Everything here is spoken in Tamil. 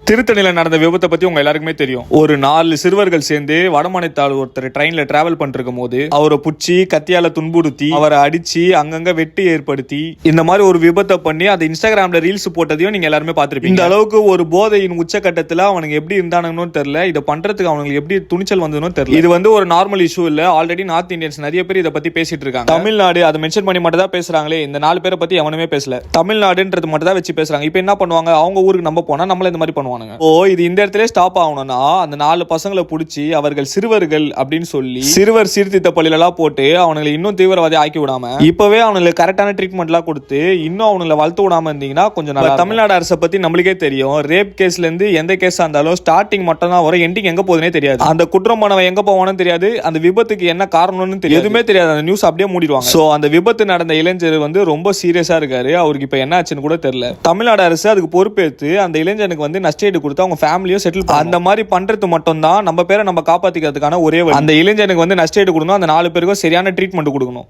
திருத்தணியில் நடந்த விபத்தை பத்தி உங்க எல்லாருக்குமே தெரியும். ஒரு 4 சிறுவர்கள் சேர்ந்து வடமாநில ஒருத்தர் ட்ரெயின்ல டிராவல் பண்ணிருக்கும் போது அவரை புடிச்சு கத்தியால துன்புறுத்தி அவரை அடிச்சு அங்கங்க வெட்டு ஏற்படுத்தி இந்த மாதிரி ஒரு விபத்தை பண்ணி அதை இன்ஸ்டாகிராம்ல ரீல்ஸ் போட்டதையும் நீங்க எல்லாருமே பார்த்திருப்பீங்க. இந்த அளவுக்கு ஒரு போதையின் உச்சகட்டத்துல அவனுக்கு எப்படி இருந்தானுன்னு தெரியல. இதை பண்றதுக்கு அவங்களுக்கு எப்படி துணிச்சல் வந்ததுன்னு தெரியல. இது ஒரு நார்மல் இஷ்யூ இல்ல. ஆல்ரெடி நார்த் இந்தியன்ஸ் நிறைய பேர் இதை பத்தி பேசிட்டு இருக்காங்க. தமிழ்நாடு அதை மென்ஷன் பண்ணி மட்டும் தான் பேசுறாங்களே. இந்த 4 பேரை பத்தி எவனுமே பேசல. தமிழ்நாடுன்றது மட்டும் தான் வச்சு பேசுறாங்க. இப்ப என்ன பண்ணுவாங்க, அவங்க ஊருக்கு நம்ம போனா நம்மள இந்த மாதிரி பண்ணுவாங்க. இது இந்த இடத்துல ஸ்டாப் ஆகணும்னா அந்த 4 பசங்களை பிடிச்சி அவர்கள் சிறுவர்கள் அப்படின்னு சொல்லி சிறுவர் சீர்திருத்த பள்ளியில போட்டு அவங்களை இன்னும் தீவிரவாதி ஆக்கி விடாம இப்பவே அவங்களுக்கு கரெக்டான ட்ரீட்மெண்ட் எல்லாம் கொடுத்து இன்னும் அவங்களை வளர்த்து விடாம இருந்தீங்கன்னா கொஞ்சம் நல்லா. தமிழ்நாடு அரசை பத்தி நம்மளுக்கே தெரியும். ரேப் கேஸ்ல இருந்து எந்த கேஸா இருந்தாலும் ஸ்டார்டிங் மட்டும் தான் வரும், எண்டிங் எங்க போகுதுன்னே தெரியாது. அந்த குற்றமானவன் எங்க போவானு தெரியாது, அந்த விபத்துக்கு என்ன காரணம்னு தெரியாது, எதுவுமே தெரியாது. அந்த நியூஸ் அப்படியே மூடிடுவாங்க. சோ அந்த விபத்து நடந்த இளைஞர் ரொம்ப சீரியஸா இருக்காரு. அவருக்கு இப்ப என்ன ஆச்சுன்னு கூட தெரியல. தமிழ்நாடு அரசு அதுக்கு பொறுப்பேற்று அந்த இளைஞனுக்கு நஷ்டஈடு கொடுத்து அவங்க ஃபேமிலியோ செட்டில் அந்த மாதிரி பண்றது மட்டும் தான் நம்ம பேரை நம்ம காப்பாத்திக்கிறதுக்கான ஒரே வழி. அந்த இளைஞனுக்கு நஷ்டஈடு கொடுக்கணும், அந்த 4 பேருக்கும் சரியான ட்ரீட்மெண்ட் கொடுக்கணும்.